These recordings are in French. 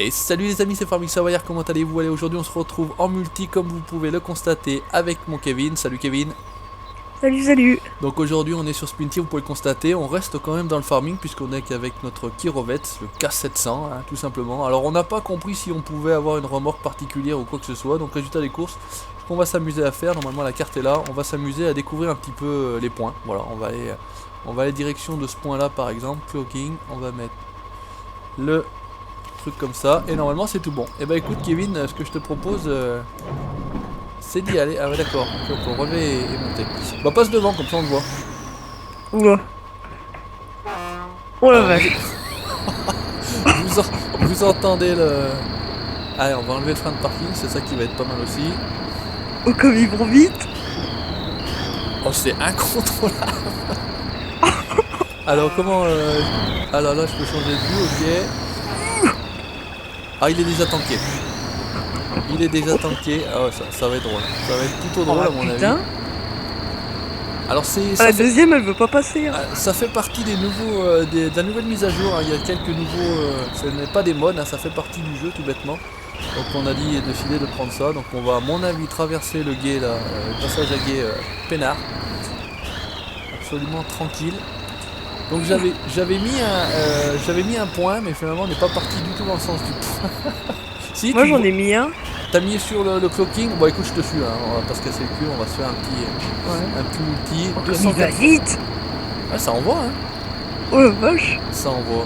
Et salut les amis, c'est Farming Savoyard, comment allez-vous? Allez, aujourd'hui on se retrouve en multi comme vous pouvez le constater avec mon Kevin. Salut Kevin. Salut, salut. Donc aujourd'hui on est sur Splinty, vous pouvez le constater, on reste quand même dans le farming puisqu'on est qu'avec notre Kirovet, le K700 hein, tout simplement. Alors on n'a pas compris si on pouvait avoir une remorque particulière ou quoi que ce soit, donc résultat des courses, ce qu'on va s'amuser à faire, normalement la carte est là, on va s'amuser à découvrir un petit peu les points. Voilà, on va aller direction de ce point là par exemple, cloaking, on va mettre le truc comme ça et normalement c'est tout bon. Et bah écoute Kevin, ce que je te propose c'est d'y aller. Ah ouais d'accord, donc on peut relever et monter. Bah passe devant comme ça on le voit. Oula. Oh la Alors, vache. vous entendez le... Allez on va enlever le frein de parking, c'est ça qui va être pas mal aussi. Oh comme ils vont vite. Oh c'est incontrôlable. Alors comment ah là là je peux changer de vue, ok. Ah il est déjà tanké. Il est déjà tanké. Ah ouais ça va être drôle. Ça va être plutôt drôle Oh à mon putain. avis. Alors c'est Ah, ça la fait... deuxième elle veut pas passer. Hein. Ça fait partie des nouveaux, de la nouvelle mise à jour, hein. Il y a quelques nouveaux, ce n'est pas des mods, hein, ça fait partie du jeu tout bêtement. Donc on a décidé de prendre ça, donc on va à mon avis traverser le gué là, le passage à gué peinard. Absolument tranquille. Donc j'avais mis un point, mais finalement on n'est pas parti du tout dans le sens du point. Si, Moi j'en ai mis un. t'as mis sur le clocking, bon écoute je te suis, hein. On va pas se casser le cul, on va se faire Ouais. un petit multi. Oh, comme il va vite. Ouais ça envoie hein. Oh la vache. Ça envoie.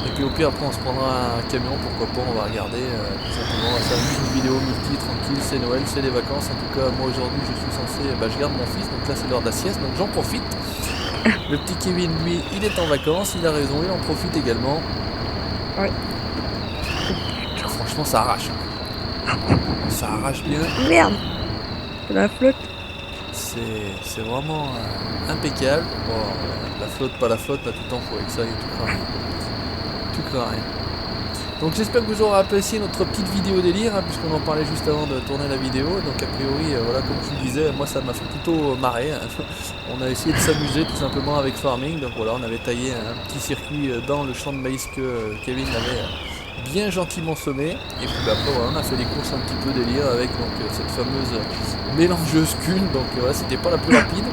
Et puis au pire après on se prendra un camion, pourquoi pas, on va regarder tout simplement, on va faire une vidéo multi tranquille, c'est Noël, c'est les vacances, en tout cas moi aujourd'hui je suis censé, je garde mon fils, donc là c'est l'heure de la sieste, donc j'en profite. Le petit Kevin lui il est en vacances, il a raison, il en profite également. Ouais. Franchement ça arrache. Ça arrache bien. Merde. C'est la flotte. C'est vraiment impeccable. Bon, la flotte, pas la flotte, là tout le temps faut avec ça et tout craint. Tout craint rien. Donc j'espère que vous aurez apprécié notre petite vidéo délire, hein, puisqu'on en parlait juste avant de tourner la vidéo. Donc a priori, voilà, comme tu le disais, moi ça m'a fait plutôt marrer. Hein. On a essayé de s'amuser tout simplement avec farming. Donc voilà, on avait taillé un petit circuit dans le champ de maïs que Kevin avait bien gentiment semé. Et puis après voilà, on a fait des courses un petit peu délire avec donc, cette fameuse mélangeuse Kuhn. Donc voilà, c'était pas la plus rapide.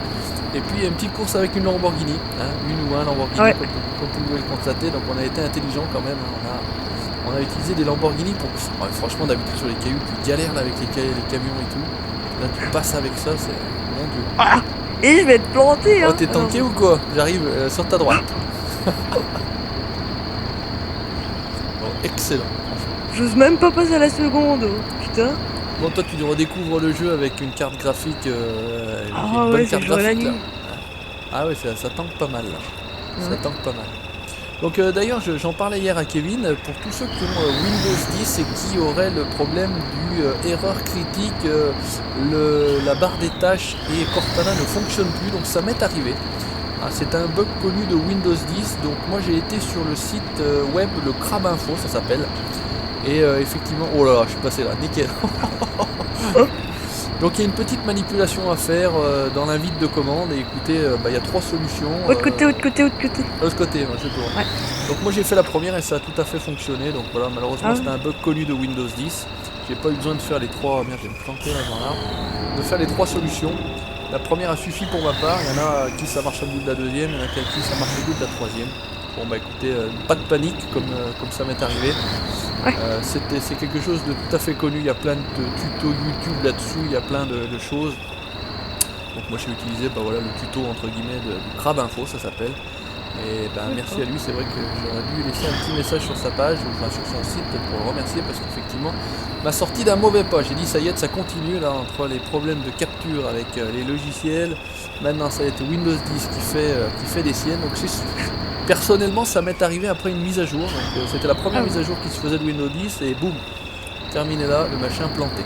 Et puis une petite course avec une Lamborghini, hein, une ou un Lamborghini Ouais. comme vous pouvez le constater. Donc on a été intelligent quand même. Hein. On a utilisé des Lamborghini pour... Ouais, franchement d'habitude sur les cailloux tu galères là avec les camions et tout. Là tu passes avec ça, c'est... Mon dieu. Ah. Et je vais être planté. Oh Hein. t'es tanké ou quoi? J'arrive sur ta droite. Bon, excellent. J'ose même pas passer à la seconde. Putain. Bon toi tu redécouvres le jeu avec une carte graphique, Ah une bonne ouais, carte c'est jouer la graphique là. nuit. Ah ouais ça tanque pas mal là. Ça Ouais. tanque pas mal. Donc d'ailleurs j'en parlais hier à Kevin, pour tous ceux qui ont Windows 10 et qui auraient le problème du erreur critique, la barre des tâches et Cortana ne fonctionne plus, donc ça m'est arrivé. Ah, c'est un bug connu de Windows 10, donc moi j'ai été sur le site web, le Crab Info ça s'appelle, et effectivement, oh là là je suis passé là, nickel. Donc il y a une petite manipulation à faire dans l'invite de commande, et écoutez, il y a trois solutions. Autre côté, autre côté, autre côté. De l'autre côté, ouais, c'est tout. Ouais. Donc moi j'ai fait la première et ça a tout à fait fonctionné. Donc voilà, malheureusement Ah. c'était un bug connu de Windows 10. J'ai pas eu besoin de faire les trois. Merde, je vais me planter là dans l'arbre. De faire les trois solutions. La première a suffi pour ma part. Il y en a à qui ça marche au bout de la deuxième, il y en a à qui ça marche au bout de la troisième. Bon bah écoutez, pas de panique comme ça m'est arrivé. Ouais. C'est quelque chose de tout à fait connu. Il y a plein de tutos YouTube là-dessus. Il y a plein de choses. Donc moi j'ai utilisé voilà, le tuto entre guillemets du Crab Info ça s'appelle. Et merci à lui, c'est vrai que j'aurais dû laisser un petit message sur sa page, enfin sur son site pour le remercier parce qu'effectivement m'a sorti d'un mauvais pas. J'ai dit ça y est, ça continue là entre les problèmes de capture avec les logiciels. Maintenant ça va être Windows 10 qui fait des siennes. Donc personnellement ça m'est arrivé après une mise à jour. Donc c'était la première mise à jour qui se faisait de Windows 10 et boum, terminé là, le machin planté.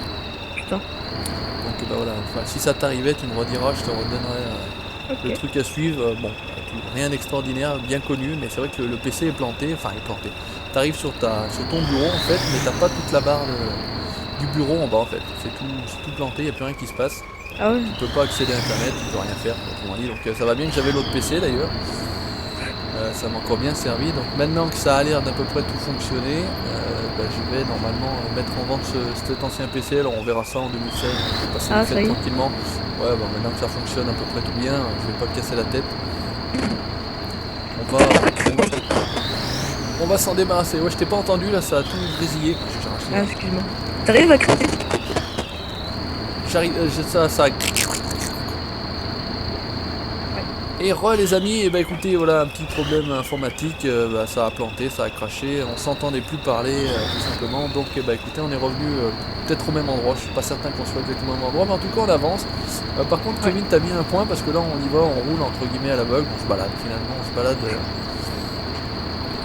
Putain. Donc voilà, enfin, si ça t'arrivait, tu me rediras, je te redonnerai le truc à suivre. Bon, rien d'extraordinaire, bien connu, mais c'est vrai que le PC est planté, enfin il est planté. Tu arrives sur ton bureau en fait, mais t'as pas toute la barre du bureau en bas en fait. C'est tout planté, il n'y a plus rien qui se passe. Ah ouais. Tu peux pas accéder à internet, tu peux rien faire, autrement dit. Donc ça va bien que j'avais l'autre PC d'ailleurs. Ça m'a encore bien servi. Donc maintenant que ça a l'air d'à peu près tout fonctionner, je vais normalement mettre en vente cet ancien PC. Alors on verra ça en 2016. Je vais passer Ah, les ça fêtes y est. tranquillement. Ouais, bon, maintenant que ça fonctionne à peu près tout bien, je vais pas me casser la tête. On va s'en débarrasser. Ouais, je t'ai pas entendu là, ça a tout grésillé. Ah, excuse-moi. T'arrives à creuser? J'arrive, ça. Et les amis, et écoutez, voilà un petit problème informatique, ça a planté, ça a craché, on s'entendait plus parler tout simplement, donc écoutez, on est revenu peut-être au même endroit, je suis pas certain qu'on soit exactement au même endroit, mais en tout cas on avance. Par contre Kevin t'as mis un point parce que là on y va, on roule entre guillemets à l'aveugle, on se balade finalement, on se balade,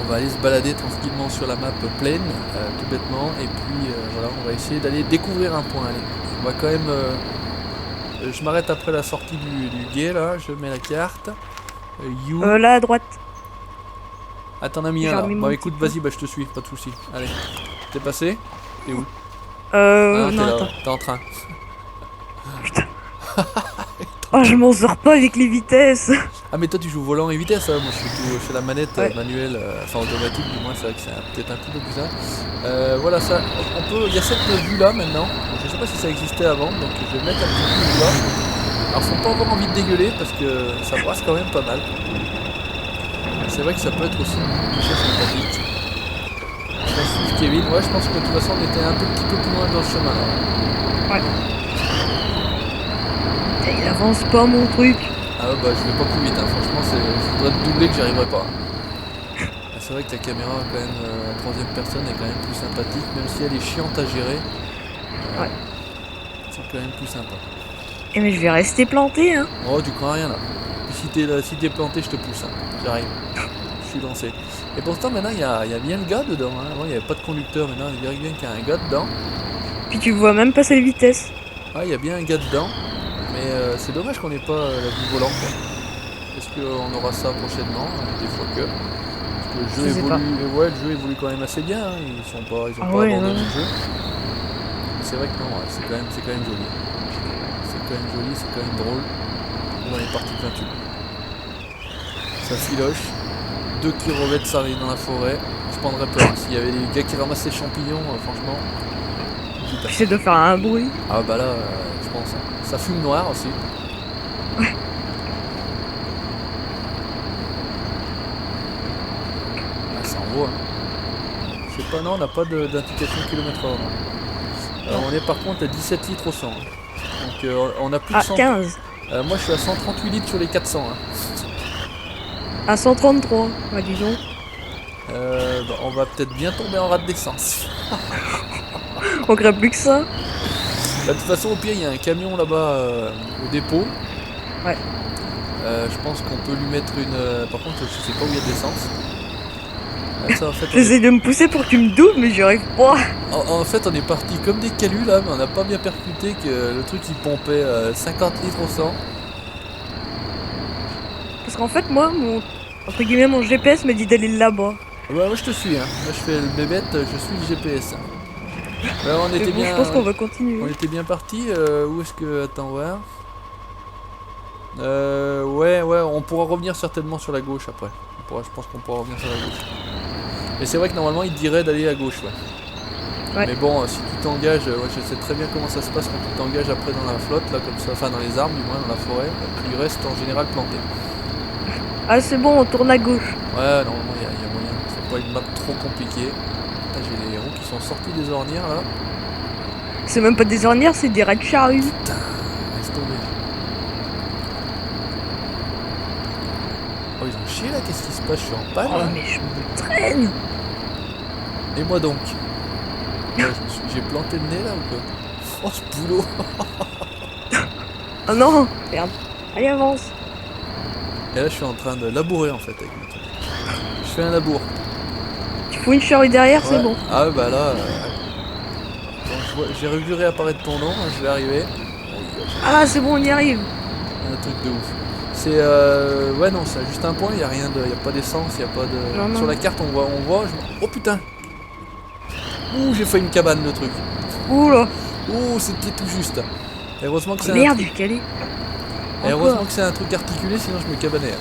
on va aller se balader tranquillement sur la map pleine, tout bêtement, et puis voilà, on va essayer d'aller découvrir un point, allez, on va quand même... je m'arrête après la sortie du guet là, je mets la carte. You. Là à droite. Ah t'en as mis un là. Bah écoute, vas-y, je te suis, pas de soucis. Allez. T'es passé? T'es où? Ah non, t'es là, attends. t'es en train. Putain. Oh, je m'en sors pas avec les vitesses. Ah mais toi tu joues volant et vitesse, hein. Moi je fais la manette manuelle, enfin automatique du moins, c'est vrai que c'est peut-être un petit peu plus ça. Voilà, ça, il y a cette vue là maintenant, je sais pas si ça existait avant, donc je vais mettre un petit peu là. Alors faut pas avoir envie de dégueuler parce que ça brasse quand même pas mal. C'est vrai que ça peut être aussi une chose sympathique. Je vais suivre Kevin, ouais je pense que de toute façon on était un petit peu plus loin dans le chemin là. Ouais. Il avance pas mon truc. Ah ouais, je vais pas plus vite, hein. Franchement je voudrais te doubler que j'y arriverai pas. C'est vrai que la caméra quand même, la troisième personne est quand même plus sympathique, même si elle est chiante à gérer. Ouais. C'est quand même plus sympa. Eh mais je vais rester planté hein. Oh tu crois rien là. Puis si t'es planté je te pousse, hein. J'arrive. Je suis lancé. Et pourtant maintenant il y a bien le gars dedans, hein. Avant il n'y avait pas de conducteur, maintenant il dirait bien qu'il y a un gars dedans. Puis tu vois même passer les vitesses. Ah il y a bien un gars dedans. Mais c'est dommage qu'on n'ait pas la vue volante quoi. Est-ce qu'on aura ça prochainement? Des fois que. Parce que le jeu évolue. Ouais, le jeu évolue quand même assez bien, hein. Ils ont pas abandonné le jeu. C'est vrai que non, ouais, c'est quand même joli. C'est quand même joli, c'est quand même drôle. On est parti de peinture. Ça filoche. 2 kilomètres ça arrive dans la forêt. Je prendrais peur. S'il y avait des gars qui ramassent les champignons, franchement. J'essaie de faire un bruit. Ah bah là, je pense. Hein. Ça fume noir aussi. Ouais. Ah, ça envoie. Hein. Je sais pas, non, on n'a pas d'indication kilomètre/h. On est par contre à 17 litres au 100. Hein. Donc on a plus de 100. 15. Moi je suis à 138 litres sur les 400. Hein. À 133, bah disons. On va peut-être bien tomber en rate d'essence. On crée plus que ça. De toute façon au pire il y a un camion là-bas au dépôt. Ouais. Je pense qu'on peut lui mettre une... Par contre je sais pas où il y a de l'essence. En fait, j'essaie de me pousser pour que tu me doubles mais j'y arrive pas. En fait on est parti comme des calus là, mais on n'a pas bien percuté que le truc il pompait 50 litres au 100. Parce qu'en fait moi, entre guillemets, mon GPS me dit d'aller là-bas. Ouais, moi je te suis, hein. Là je fais le bébête, je suis le GPS. Alors, on était bien, je pense qu'on va continuer. On était bien parti. Où est-ce que... Attends, voir. Ouais, on pourra revenir certainement sur la gauche après. Je pense qu'on pourra revenir sur la gauche. Et c'est vrai que normalement il dirait d'aller à gauche, ouais. Mais bon, si tu t'engages, je sais très bien comment ça se passe quand tu t'engages après dans la flotte, là comme ça, enfin dans les arbres du moins, dans la forêt, tu restes en général planté. Ah c'est bon, on tourne à gauche. Ouais, normalement il y a moyen, c'est pas une map trop compliquée. J'ai les roues qui sont sortis des ornières là. C'est même pas des ornières, c'est des rats de charrue. Putain, laisse tomber. Oh ils ont chié là, qu'est-ce qui se passe? Je suis en panne. Oh mais je me traîne. Et moi donc j'ai planté le nez là ou quoi? Oh ce boulot. Oh non, merde. Allez avance. Et là je suis en train de labourer en fait avec le truc. Je fais un labour. Tu fous une charrue derrière, c'est bon. Ah ouais, bah là... j'ai revu réapparaître ton nom, je vais arriver. Ah c'est bon, on y arrive. Un truc de ouf. C'est ouais non, c'est juste un point, il n'y a rien de... Il n'y a pas d'essence, il n'y a pas de... Non. Sur la carte on voit... Oh putain. Ouh, j'ai fait une cabane le truc. Ouh là. Ouh, c'était tout juste. Et heureusement que c'est merde, du calé. Et heureusement que c'est un truc articulé, sinon je me cabanais.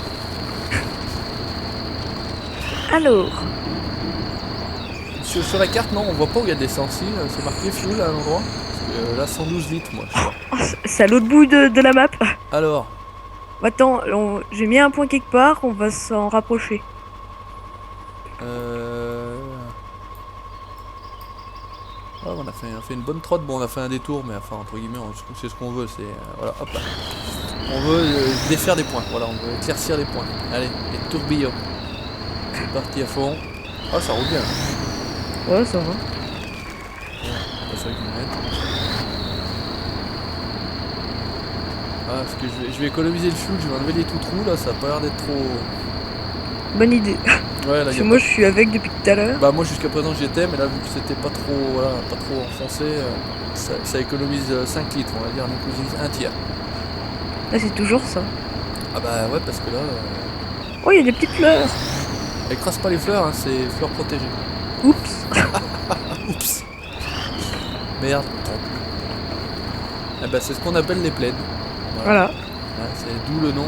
Alors, Sur la carte, non, on voit pas où il y a de l'essence. C'est marqué fuel à un endroit. Parce que, là, 112 litres, moi, je crois. oh, c'est à l'autre bout de la map. Alors, Attends, j'ai mis un point quelque part, on va s'en rapprocher. ouais, on a fait une bonne trotte. Bon, on a fait un détour, mais enfin, entre guillemets, c'est ce qu'on veut. C'est voilà, hop là. On veut défaire des points. Voilà, on veut éclaircir les points. Allez, les tourbillons. C'est parti à fond. Ah, ça roule bien. Ouais, ça va. Pas ça qu'ils mettent. Ah, parce que je vais économiser le fuel, je vais enlever les tout trous là, ça a pas l'air d'être trop. Bonne idée. Ouais, là, Parce que moi, je suis avec depuis tout à l'heure. Bah, moi jusqu'à présent j'y étais, mais là, vu que c'était pas trop, voilà, pas trop enfoncé, ça économise 5 litres, on va dire, on économise un tiers. Là, c'est toujours ça. Ah, bah ouais, parce que là, Oh, il y a des petites fleurs. écrase pas les fleurs, hein, c'est fleurs protégées. Oups. Oups. Merde. Eh bah, c'est ce qu'on appelle les plaines. Voilà, Ouais, c'est d'où le nom.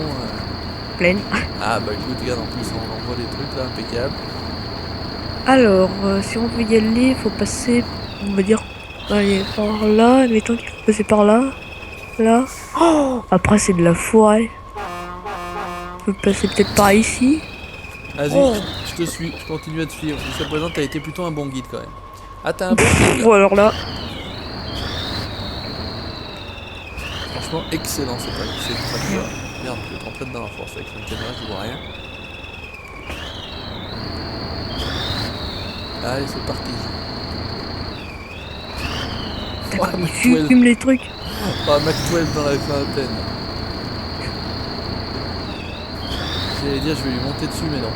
pleine. Ah, bah écoute, regarde, en plus, on voit des trucs là, impeccables. Alors, si on veut y aller, il faut passer, on va dire, allez, par là. Admettons qu'il faut passer par là. Là. Oh, après, c'est de la forêt. On peut passer peut-être par ici. Vas-y, Oh. je te suis, je continue à te suivre. Jusqu'à présent, t'as été plutôt un bon guide quand même. Ah, t'as un bon guide là. Bon, alors là, Franchement, excellent ce tracteur. Merde, je vais te rentrer dedans à force avec une caméra, je vois rien. Allez, c'est parti. d'accord, Oh, il Mac 12. fume les trucs. Oh, Mac 12 dans la plaine. J'allais dire, je vais lui monter dessus, mais non.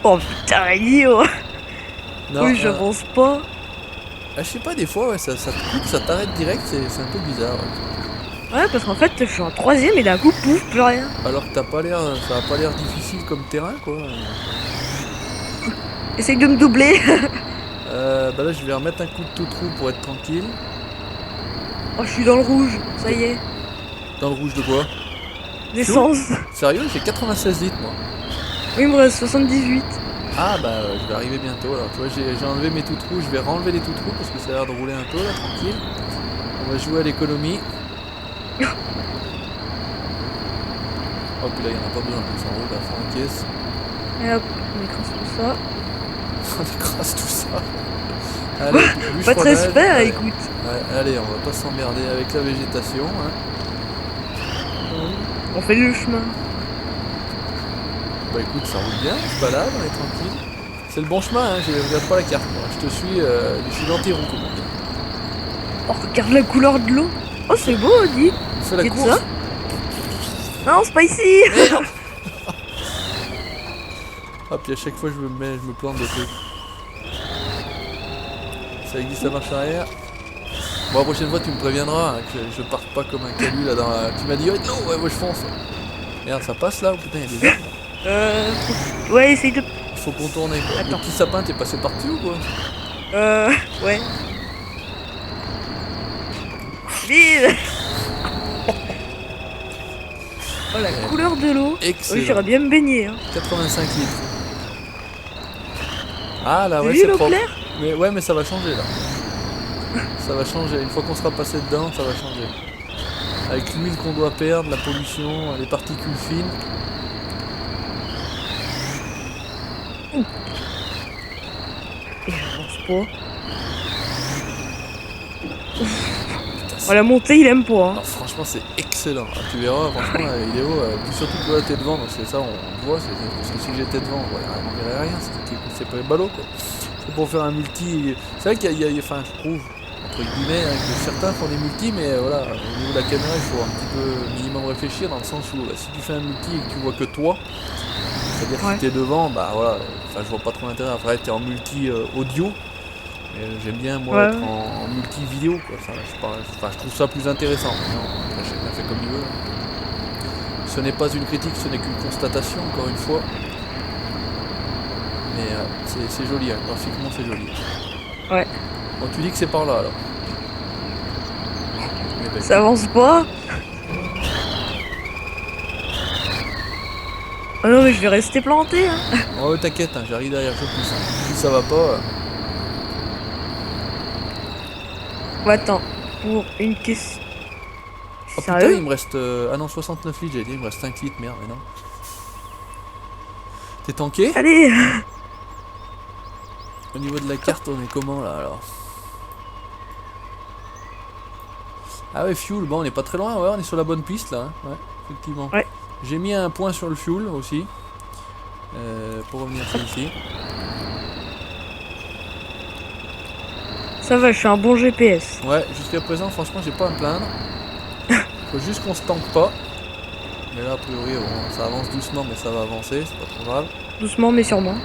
Oh putain, idiot. Non, Oui, j'avance pas. je sais pas, des fois, ouais, ça te coupe, ça t'arrête direct, c'est un peu bizarre. Ouais. Ouais, parce qu'en fait, je suis en troisième et d'un coup, pouf, plus rien. Alors que t'as pas l'air, ça a pas l'air difficile comme terrain, quoi. Essaye de me doubler. Bah là, je vais remettre un coup de tout trou pour être tranquille. Oh, je suis dans le rouge, ça y est. Dans le rouge de quoi? D'essence. Sérieux, j'ai 96 litres, moi. Oui, il me reste 78. Ah bah je vais arriver bientôt alors, tu vois j'ai enlevé mes tout trous, je vais renlever les tout trous parce que ça a l'air de rouler un peu là, tranquille. On va jouer à l'économie. Oh puis là il n'y en a pas besoin, ça roule à fond en caisse. Et hop, on écrase tout ça. On écrase tout ça. Allez, bûche Pas de fromage. respect, Allez. écoute. Ouais, allez, on va pas s'emmerder avec la végétation. Hein. On fait le chemin. Bah écoute, ça roule bien, je balade, on est tranquille. C'est le bon chemin, hein, je regarde pas la carte, moi. Je te suis, je suis dans tes roues, comme on dit. Oh, regarde la couleur de l'eau. Oh, c'est beau, dis. On fait la Qu'est-ce que course. ça Non, c'est pas ici. Merde. Ah puis à chaque fois je me plante de trucs. Ça existe la marche arrière. Bon la prochaine fois tu me préviendras hein, que je parte pas comme un calu là dans la... Tu m'as dit oh, non ouais moi je fonce. Merde ça passe là ou putain il y a des arbres. Ouais, essaye de... Il faut contourner quoi. Attends. Le petit sapin t'es passé par-dessus ou quoi? Ouais. Vite. Oh, la couleur de l'eau. Oui, Excellent. j'irais bien me baigner. Hein. 85 litres. Ah là T'as ouais vu c'est l'eau propre. claire? Mais ouais mais ça va changer là. Ça va changer, une fois qu'on sera passé dedans ça va changer. Avec l'huile qu'on doit perdre, la pollution, les particules fines. Et j'avance pas. Oh, la montée, il aime pas. Hein. Alors franchement c'est excellent, ah, tu verras franchement la vidéo, puis surtout que là t'es devant, donc c'est ça on voit, parce que si j'étais devant on verrait rien, c'est pas ballot quoi. C'est pour faire un multi, c'est vrai qu'il y a, enfin je trouve, entre guillemets, hein, que certains font des multis, mais voilà, au niveau de la caméra il faut un petit peu minimum réfléchir dans le sens où si tu fais un multi et que tu vois que toi, c'est-à-dire Ouais. si t'es devant, bah voilà, enfin je vois pas trop l'intérêt, après t'es en multi audio. J'aime bien moi Ouais. être en multi-vidéo quoi. Enfin, je trouve ça plus intéressant. Non, après, chacun fait comme il veut. Ce n'est pas une critique, ce n'est qu'une constatation encore une fois. Mais c'est joli, hein. Graphiquement c'est joli. Ouais. Bon tu dis que c'est par là alors. Eh ben, Ça avance pas. Oh non mais je vais rester planté hein. Oh t'inquiète, hein, j'arrive derrière, je pousse. Hein. Si ça va pas... Bon, attends, pour une question... Oh putain, Sérieux? il me reste... Ah non, 69 litres, j'ai dit, il me reste 5 litres, merde, mais non. T'es tanké? Allez. Au niveau de la carte, on est comment là alors? Ah ouais, fuel, bon on est pas très loin, ouais, on est sur la bonne piste là, hein. Ouais, effectivement. Ouais. J'ai mis un point sur le fuel aussi, pour revenir sur ici. Ça va, je suis un bon GPS. Ouais, jusqu'à présent, franchement, j'ai pas à me plaindre. Faut juste qu'on se tanque pas. Mais là, a priori, bon, ça avance doucement, mais ça va avancer, c'est pas trop grave. Doucement mais sûrement.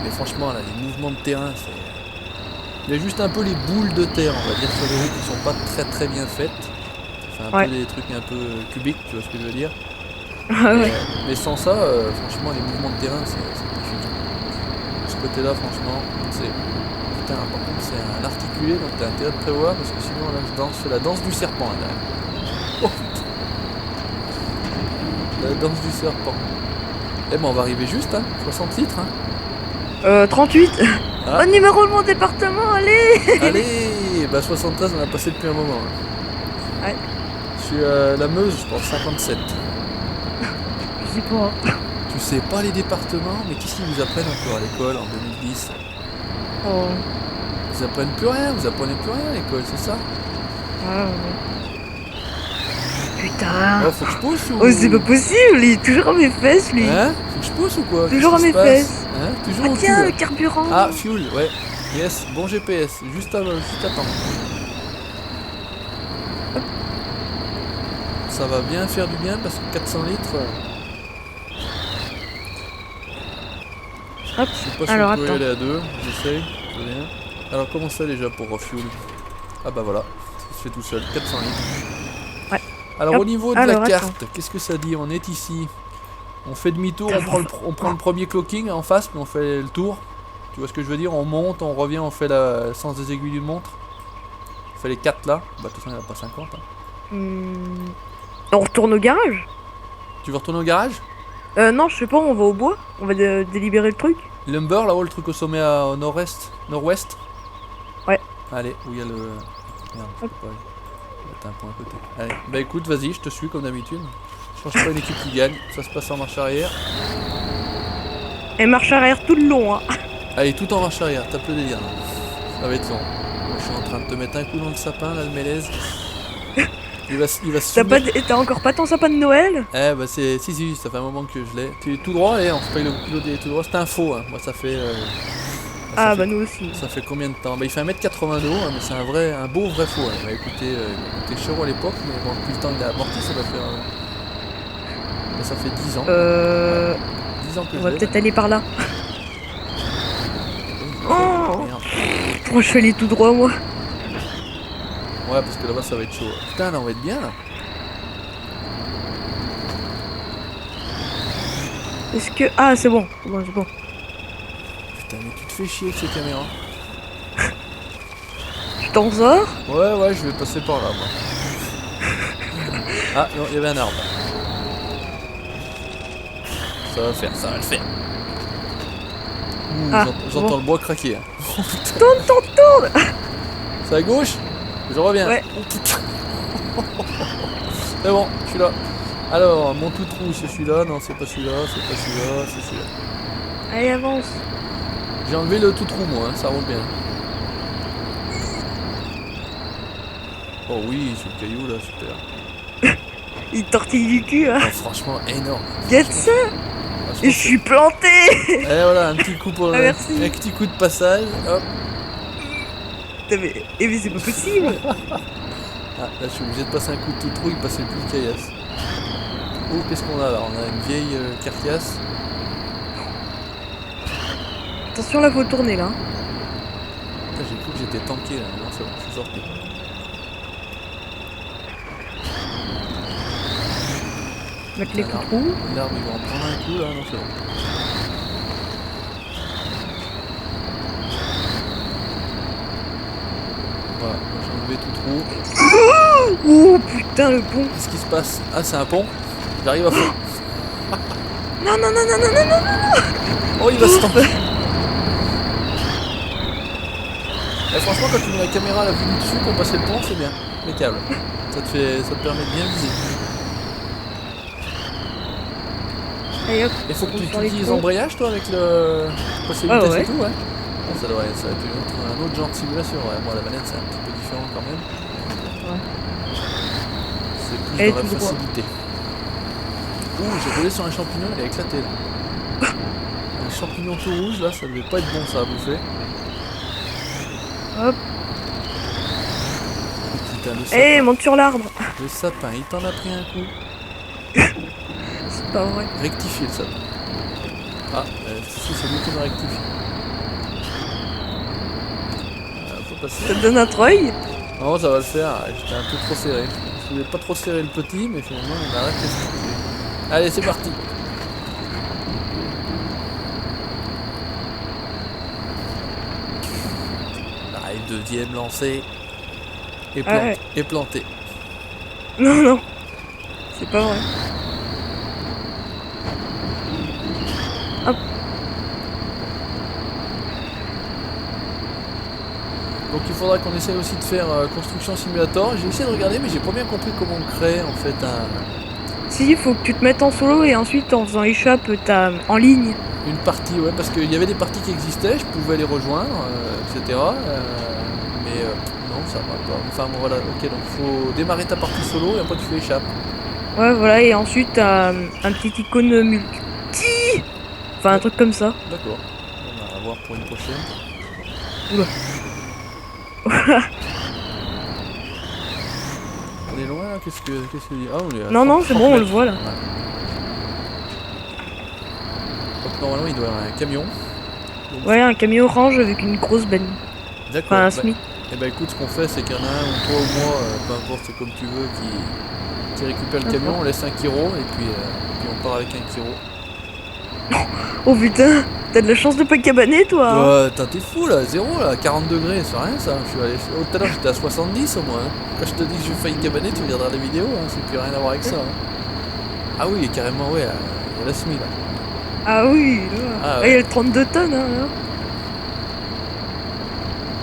Mais franchement, là, les mouvements de terrain, c'est... Il y a juste un peu les boules de terre, on va dire, sur les routes qui sont pas très bien faites. Ça fait un peu des trucs un peu cubiques, tu vois ce que je veux dire. Ouais. Mais sans ça, franchement, les mouvements de terrain, c'est magnifique. De ce côté-là, franchement, c'est... Putain, par contre, c'est un articulé, donc t'as intérêt de prévoir, parce que sinon, là, je fais la danse du serpent, là. Oh putain. La danse du serpent. Eh ben, on va arriver juste, hein, 60 litres, hein. 38. Ah. Oh, numéro de mon département, allez. Allez, bah 73, on a passé depuis un moment. Hein. Ouais. Je suis la Meuse, je pense 57. Je sais pas. Tu sais pas les départements, mais qu'est-ce qu'ils vous apprennent encore à l'école en 2010? Oh. Vous apprenez plus rien, vous apprenez plus rien à l'école, c'est ça? Ouais. Putain. Oh, faut que je pousse ou... Oh, c'est pas possible, il est toujours à mes fesses, lui. Hein? Faut que je pousse ou quoi? Toujours à Qu'est-ce qui mes se passe? fesses. Hein? Toujours Ah au tiens, cul, le là. carburant. Ah, fuel, ouais. Yes, bon GPS, juste à temps. Ça va bien faire du bien parce que 400 litres... Hop. Je sais pas si Alors, on peut y attends. aller à deux, j'essaye, je veux bien. Alors comment ça déjà pour refuel? Ah bah voilà, ça se fait tout seul, 400 litres. Ouais. Alors Hop. au niveau de Alors, la attends. carte, qu'est-ce que ça dit? On est ici, on fait demi-tour, on prend le premier clocking en face, puis on fait le tour. Tu vois ce que je veux dire? On monte, on revient, on fait le sens des aiguilles d'une montre. On fait les 4 là, bah de toute façon il n'y en a pas 50. Hein. On retourne au garage? Tu veux retourner au garage? Non, je sais pas, on va au bois. On va délibérer le truc. Lumber là-haut, le truc au sommet au nord-est, nord-ouest. Ouais. Allez, où il y a le... Merde, je peux pas aller. T'as un point à côté. Allez, bah écoute, vas-y, je te suis comme d'habitude. Je pense pas une équipe qui gagne, ça se passe en marche arrière. Et marche arrière tout le long, hein. Allez, tout en marche arrière, tape le délire. Ça va être long. Moi, je suis en train de te mettre un coup dans le sapin, là, le mélèze. Il va se T'as encore pas ton sapin de Noël? Eh bah c'est... Si, ça fait un moment que je l'ai. Tu es tout droit, allez, on se paye le kilo des tout droit. C'est un faux, hein. Moi ça fait... Ah bah nous aussi. Ça fait combien de temps? Bah il fait 1m80 de haut, hein, mais c'est un beau vrai faux. Hein. Il m'a coûté cher à l'époque, mais bon, depuis le temps il a amorti, ça va faire... Bah, ça fait 10 ans. Ouais. 10 ans que On je va l'ai. peut-être aller par là. Oh merde. Pourquoi je suis allé tout droit, moi? Ouais, parce que là-bas ça va être chaud. Putain, là on va être bien là. Est-ce que... Ah, c'est bon. C'est bon. Putain, mais tu te fais chier avec ces caméras. Tu t'en sors? Ouais, je vais passer par là, moi. Ah, non, il y avait un arbre. Ça va le faire. Ouh, Ah, j'entends bon. le bois craquer. Hein. Tourne. C'est à gauche? Je reviens. Ouais. Oh, putain. C'est bon, je suis là. Alors, mon tout trou, c'est celui-là. Non, c'est pas celui-là, c'est pas celui-là, c'est celui-là. Allez, avance. J'ai enlevé le tout trou, moi, hein, ça roule bien. Oh oui, sur le caillou, là, super. Il tortille du cul, hein. Oh, franchement, énorme. Regarde ça. Et je suis planté. Et voilà, un petit coup pour Ah, merci. un petit coup de passage. Hop. Putain, mais c'est pas possible. Ah, là, je suis obligé de passer un coup de tout trou, il passait plus de caillasse. Oh, qu'est-ce qu'on a là? On a une vieille carcasse. Attention, là, faut tourner, là. Putain, j'ai cru que j'étais tanké là. Non, c'est bon, je suis sorti. Mettre les L'arbre, coups. l'arbre, il va en prendre un coup là. Non, c'est bon. Voilà, j'ai enlevé tout trou. Oh putain, le pont. Qu'est-ce qui se passe? Ah, c'est un pont. J'arrive à fond. Non, non, non, non, non, non, non. Oh, il va se tromper. Et franchement, quand tu mets la caméra à la vue du dessus pour passer le pont, c'est bien. Impeccable. Ça te permet de bien viser. Allez hop. Il faut que tu sur les utilises ponts. embrayage toi avec le passer vitesse ouais. et tout, ouais. Bon, ça doit être un autre genre de simulation, ouais. Moi la manette c'est un petit peu différent quand même. Ouais. C'est plus Elle est dans la tout droit. facilité. Ouh, j'ai roulé sur un champignon, il a éclaté là. Un champignon tout rouge là, ça devait pas être bon ça à bouffer. Hop. Putain, le Eh, sapin, monte sur l'arbre. le sapin, il t'en a pris un coup. C'est pas vrai. Rectifier le sapin. Ah, c'est lui qui me rectifie. Faut passer. Ça te donne un treuil. Non, ça va le faire, j'étais un peu trop serré. Je voulais pas trop serrer le petit, mais finalement on a arrêté de se couper. Allez, c'est parti. Allez, deuxième lancé. Et, Ouais. et planté. Non, non. C'est pas vrai. Hop. Donc il faudra qu'on essaye aussi de faire construction simulator. J'ai essayé de regarder, mais j'ai pas bien compris comment on crée en fait Si, il faut que tu te mettes en solo et ensuite en faisant échappe, t'as en ligne. une partie, ouais, parce qu'il y avait des parties qui existaient, je pouvais les rejoindre, etc. Mais non, ça va pas. Enfin bon, voilà, ok, donc il faut démarrer ta partie solo et après tu fais échappe. Ouais, voilà, et ensuite t'as un petit icône multi. Enfin, un truc comme ça. D'accord. On va voir pour une prochaine. Oula. On est loin là, qu'est-ce que dit? Ah, on est à Non, 30 non, c'est 30 bon, on le mètres. voit là. Ouais. Donc normalement il doit y avoir un camion. Donc, Ouais, un camion orange avec une grosse benne. d'accord. Enfin, un Bah, SMIC. et bah écoute, ce qu'on fait, c'est qu'il y en a un, ou toi ou moi, peu importe, c'est comme tu veux, qui récupère le camion, on laisse un kiro et puis on part avec un kiro. Oh putain, t'as de la chance de pas cabaner toi. Hein. T'es fou là, 0 là, 40 degrés, c'est rien ça. Je suis allé. Oh, tout à l'heure j'étais à 70 au moins. Hein. Quand je te dis que j'ai failli cabaner, tu regarderas la vidéo, hein, c'est plus rien à voir avec ça. Hein. Ah oui, carrément, ouais, il y a la SMI là. Ah oui, là. Ah, Là, il y a ouais. le 32 tonnes. Hein, là.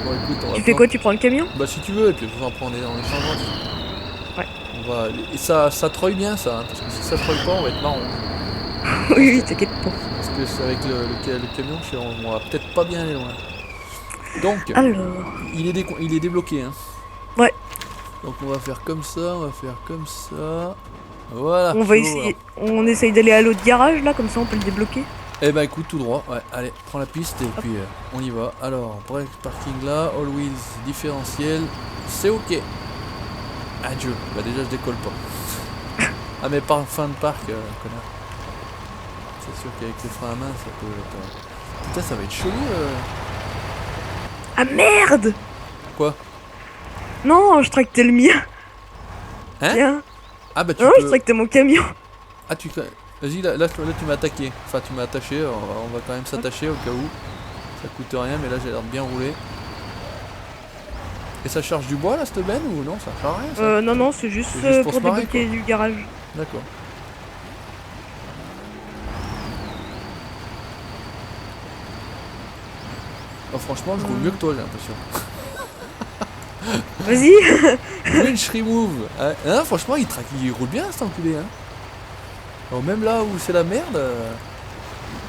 Bon écoute, on va Tu fais quoi, tu prends le camion? Bah si tu veux, et puis on va prendre en échangeant. Ouais. On va. Et ça troille bien ça, hein, parce que si ça troille pas, on va être marron. Oui, oui, t'inquiète pas. Parce que c'est avec le camion, on va peut-être pas bien aller loin. Donc, Alors. il est débloqué. Hein. Ouais, Donc on va faire comme ça, on va faire comme ça. Voilà. on va c'est essayer. On essaye d'aller à l'autre garage là, comme ça on peut le débloquer. Eh ben écoute, tout droit. Ouais, allez, prends la piste et puis on y va. Alors, break parking là, all wheels, différentiel, c'est ok. Adieu. Bah déjà je décolle pas. Ah mais par fin de parc, connard. C'est sûr qu'avec les freins à main, ça peut être... Putain, ça va être chelou. Ah merde! Quoi? Non, je tractais le mien. Hein? Tiens. Ah bah tu Non, je peux... tractais mon camion. Ah tu... Vas-y, là tu m'as attaqué. Enfin tu m'as attaché, on va quand même s'attacher au cas où. Ça coûte rien, mais là j'ai l'air de bien rouler. Et ça charge du bois là, cette benne ou non? Ça charge rien ça? Non, non, c'est juste, C'est juste pour pour se marrer, débloquer du garage. D'accord. Oh, franchement, je roule mieux que toi, j'ai l'impression. Vas-y. Winch remove. Hein, franchement, il roule bien cet enculé. Hein. Oh, même là où c'est la merde.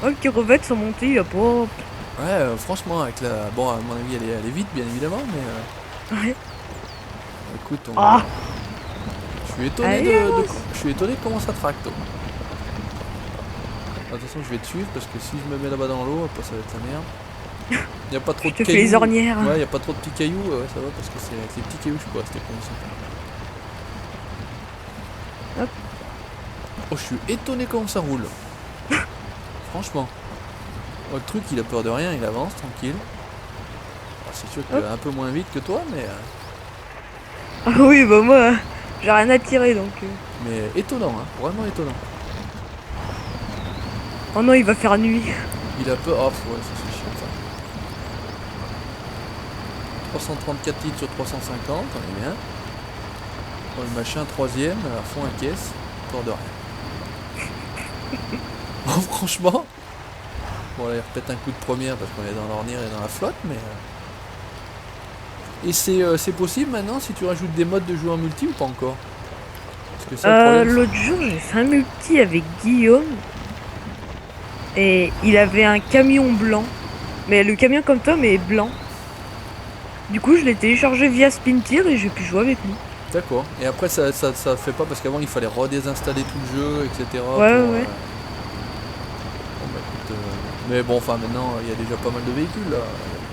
Oh, le kilomètre sont montés, il a pas. Ouais, franchement, avec la. Bon, à mon avis, elle est vite, bien évidemment, mais. Ouais. Écoute, Ah. je suis étonné Allez, je suis étonné de comment ça tracte. De toute façon, je vais te suivre parce que si je me mets là-bas dans l'eau, après ça va être la merde. Y a pas trop Je de te fais cailloux. les ornières. Ouais, y a pas trop de petits cailloux, ouais, ça va parce que c'est avec les petits cailloux, je peux rester comme ça. Hop. Oh, je suis étonné comment ça roule. Franchement. Oh, le truc, il a peur de rien, il avance tranquille. Oh, c'est sûr qu'il va un peu moins vite que toi, mais. Ah oui, bah moi, j'ai rien à tirer donc. Mais étonnant, hein, vraiment étonnant. Oh non, il va faire nuit. Il a peur. Oh, ouais, ça c'est chiant ça. 334 litres sur 350, on est bien. Bon, le machin troisième, à fond à caisse, peur de rien. Oh, franchement. Bon, là, il repète un coup de première parce qu'on est dans l'ornière et dans la flotte, mais... Et c'est possible maintenant si tu rajoutes des modes de jouer en multi ou pas encore? Parce que ça, le problème... L'autre jour, j'ai fait un multi avec Guillaume. Et il avait un camion blanc. Mais le camion comme toi, mais blanc. Du coup, je l'ai téléchargé via Spintir et j'ai pu jouer avec lui. D'accord. Et après, ça fait pas parce qu'avant, il fallait redésinstaller tout le jeu, etc. Ouais, ouais. Bon, bah, écoute, mais bon, enfin, maintenant, il y a déjà pas mal de véhicules, là.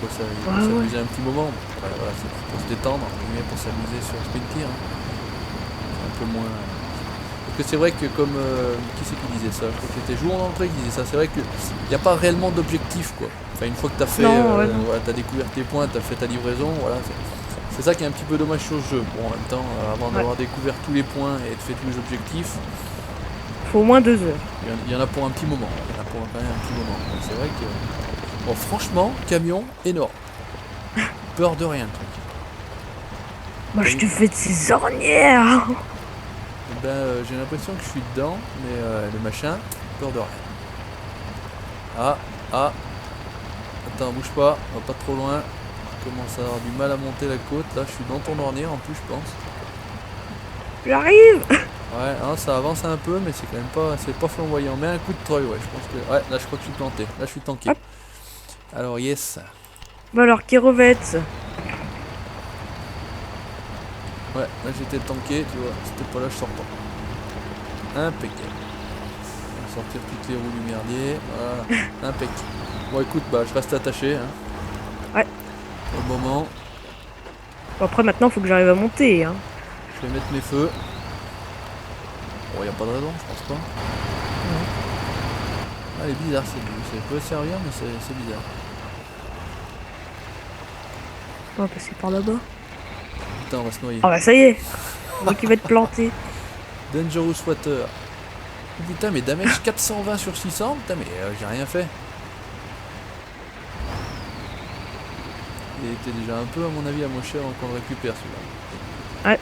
Il faut s'amuser un petit moment. Ouais, voilà, c'est pour se détendre, entre guillemets, pour s'amuser sur Spintir. Hein. C'est un peu moins... Parce que c'est vrai que comme... qui c'est qui disait ça? Je crois que c'était Jouons dans le Pré qui disait ça. C'est vrai qu'il n'y a pas réellement d'objectif, quoi. Enfin, une fois que tu as fait... voilà, t'as découvert tes points, tu as fait ta livraison, voilà. C'est ça qui est un petit peu dommage sur le jeu. Bon, en même temps, avant d'avoir découvert tous les points et de fait tous les objectifs... Faut au moins 2 heures. Il y en a pour un petit moment. Il y en a pour quand même un petit moment. C'est vrai que... Bon, franchement, camion énorme. Peur de rien, le truc. Moi, je te fais de ces ornières. Ben, j'ai l'impression que je suis dedans, mais le machin, peur de rien. Ah. Attends, bouge pas, on va pas trop loin. Je commence à avoir du mal à monter la côte. Là, je suis dans ton ornière en plus, je pense. J'arrive. Ouais, hein, ça avance un peu, mais c'est quand même pas, c'est pas flamboyant. Mais un coup de treuil, ouais, je pense que... Ouais, là, je crois que je suis planté. Là, je suis tanké. Hop. Alors, yes. Bon alors, qui revête. Ouais, là, j'étais tanké, tu vois. C'était pas là, je sors pas. Impeccable. On va sortir toutes les roues du merdier. Voilà, impeccable. Bon, écoute, bah, je reste attaché, hein. Ouais. Au moment. Bon, après, maintenant, faut que j'arrive à monter, hein. Je vais mettre mes feux. Bon, y a pas de raison, je pense pas. Ah, elle est bizarre, ça peut servir, mais c'est bizarre. On va passer par là-bas. Putain, on va se noyer. Ah bah ça y est. Moi qui va être planté. Dangerous Water. Oh, putain, mais damage 420 sur 600. Putain, mais j'ai rien fait. Il était déjà un peu, à mon avis, à moins cher qu'on le récupère celui-là. Ouais.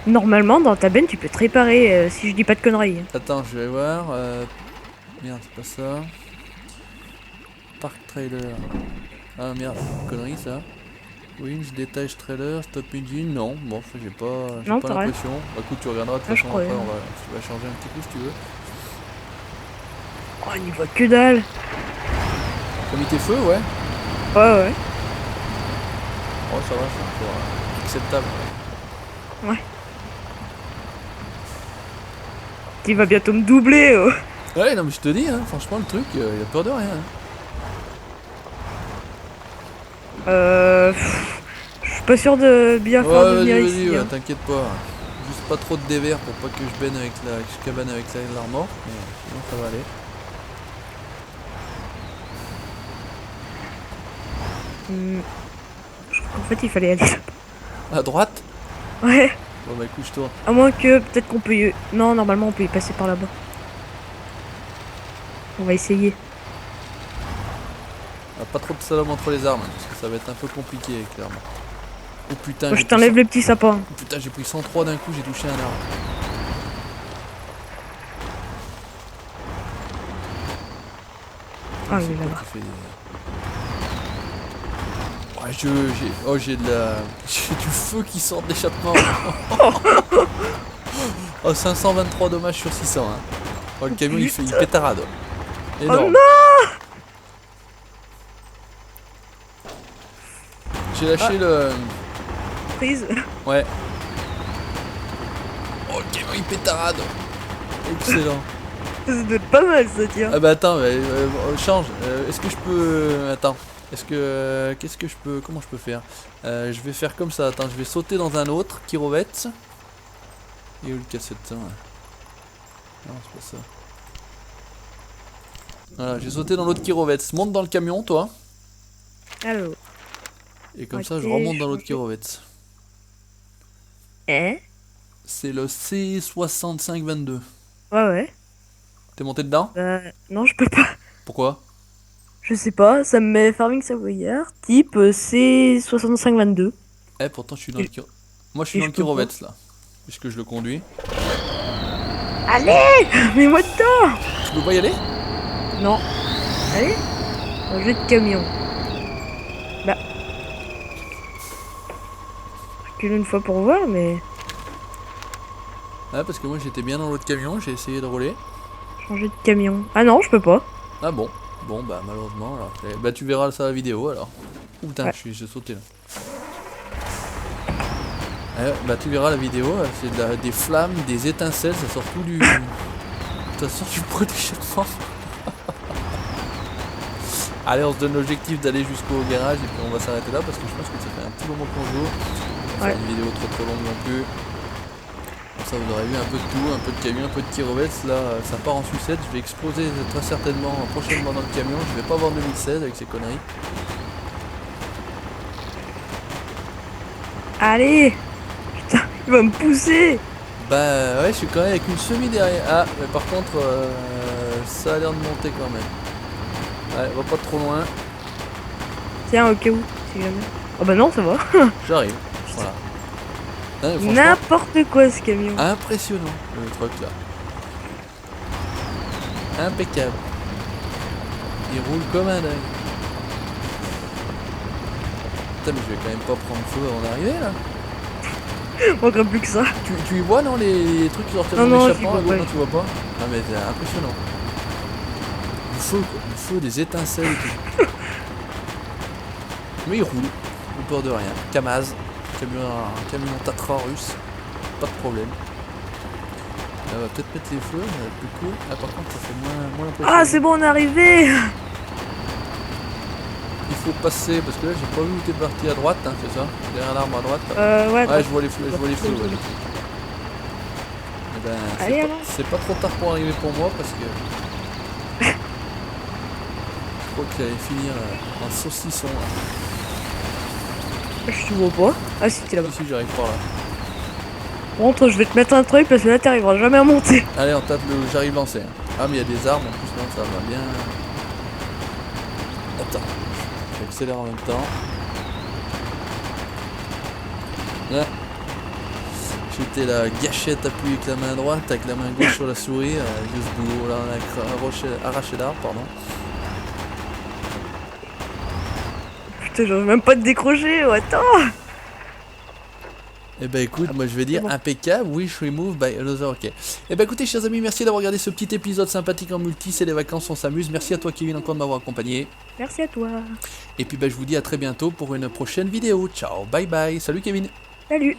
Normalement, dans ta benne, tu peux te réparer si je dis pas de conneries. Attends, je vais voir. Merde, c'est pas ça. Park Trailer. Ah merde, connerie ça. Winch, détache trailer, stop engine, non, bon, j'ai pas l'impression. Bah écoute, tu regarderas de toute façon, après tu vas changer un petit coup si tu veux. Oh, il n'y voit que dalle. T'as mis tes feux, ouais? Ouais. Oh, ça va, c'est encore acceptable. Ouais. Tu vas bientôt me doubler, oh. Ouais, non mais je te dis, hein, franchement le truc, il a peur de rien. Hein. Je suis pas sûr de bien faire de venir ici. Ouais, t'inquiète pas. Juste pas trop de dévers pour pas que je baigne avec que je cabane avec l'armor, mais sinon ça va aller. Je crois qu'en fait il fallait aller À droite? Ouais. Bon bah écoute, je tourne. À moins que peut-être qu'on peut y... Non, normalement on peut y passer par là-bas. On va essayer. Pas trop de salade entre les armes, parce que ça va être un peu compliqué, clairement. Oh putain, je t'enlève les petits sapins. Oh putain, j'ai pris 103 d'un coup, j'ai touché un arbre. Ah, il est là-bas. Ouais, j'ai de la... J'ai du feu qui sort de l'échappement. Oh, 523 dommages sur 600, hein. Oh, le camion, il pétarade. Énorme. Oh non! J'ai lâché le... Prise. Ouais. Oh, le camion, il pétarade. Excellent. Ça doit être pas mal, ça, tiens. Ah bah attends, change. Est-ce que je peux... Attends. Est-ce que... Qu'est-ce que je peux... Comment je peux faire? Je vais faire comme ça. Attends, je vais sauter dans un autre qui revête. Et où le cassette? Non, c'est pas ça. Voilà, j'ai sauté dans l'autre qui revête. Monte dans le camion, toi. Allô. Et comme ça, je remonte dans l'autre qui revête. C'est le C6522. Ouais. T'es monté dedans? Non, je peux pas. Pourquoi? Je sais pas, ça me met Farming Savoyard, type C6522. Pourtant je suis dans le qui... Moi je suis dans le Kirovets là. Puisque je le conduis. Allez, mets-moi dedans. Tu peux pas y aller? Non. Allez. Un jeu de camion. Bah. Recule une fois pour voir, mais... Ah, parce que moi j'étais bien dans l'autre camion, j'ai essayé de rouler. Changer de camion. Ah non, je peux pas. Ah bon? Bon, bah malheureusement, alors. Bah tu verras ça à la vidéo alors. Ouh, putain, Ouais. j'ai sauté là. Bah tu verras la vidéo, c'est des flammes, des étincelles, ça sort tout du... ça sort du pot d'échappement. Allez, on se donne l'objectif d'aller jusqu'au garage et puis on va s'arrêter là parce que je pense que ça fait un petit moment qu'on joue. On va faire une vidéo trop longue non plus. Comme ça vous aurez vu un peu de tout, un peu de camion, un peu de tirovettes. Là ça part en sucette, je vais exploser très certainement prochainement dans le camion. Je vais pas voir 2016 avec ces conneries. Allez. Putain, il va me pousser. Bah ouais, je suis quand même avec une semi derrière. Ah, mais par contre, ça a l'air de monter quand même. Ouais, va pas trop loin. Tiens, au cas où, si jamais. Oh bah non, ça va. J'arrive. Voilà. Non, mais franchement, N'importe quoi ce camion. impressionnant le truc là. Impeccable. Il roule comme un dingue. Putain, mais je vais quand même pas prendre feu avant d'arriver là. Encore plus que ça. Tu y vois non les trucs qui sortent Non, de non, l'échappement? j'y vois pas. Non, tu vois pas? Ah mais c'est impressionnant. Du feu quoi, du feu, des étincelles et tout. Mais il roule, au peur de rien. Kamaz, un camion Tatra russe, pas de problème. On va peut-être mettre les feux, ça va être plus cool. Ah par contre ça fait moins impressionnant. Ah, c'est bon, on est arrivé. Il faut passer, parce que là j'ai pas vu où t'es parti à droite, hein, c'est ça? Derrière l'arbre à droite là. Ouais. Ouais, je vois les feux, ouais. Eh ben, Allez, alors. c'est pas trop tard pour arriver pour moi parce que je crois qu'il allait finir en saucisson là. Je te vois pas. Ah si, t'es là-bas. Si j'arrive par là. Rentre, je vais te mettre un truc parce que là t'arriveras jamais à monter. Allez, on tape le j'arrive lancé. Hein. Ah mais il y a des arbres en plus, non, ça va bien. Attends, j'accélère en même temps. Là. J'étais la gâchette appuyée avec la main droite, avec la main gauche sur la souris, juste boulot, là on a arraché l'arbre, pardon. Putain, j'arrive même pas de décrocher, oh, attends. Eh ben écoute, moi je vais dire impeccable, wish remove by another, ok. Eh ben écoutez chers amis, merci d'avoir regardé ce petit épisode sympathique en multi, c'est les vacances, on s'amuse. Merci à toi Kevin encore de m'avoir accompagné. Merci à toi. Et puis ben je vous dis à très bientôt pour une prochaine vidéo. Ciao, bye bye, salut Kevin. Salut.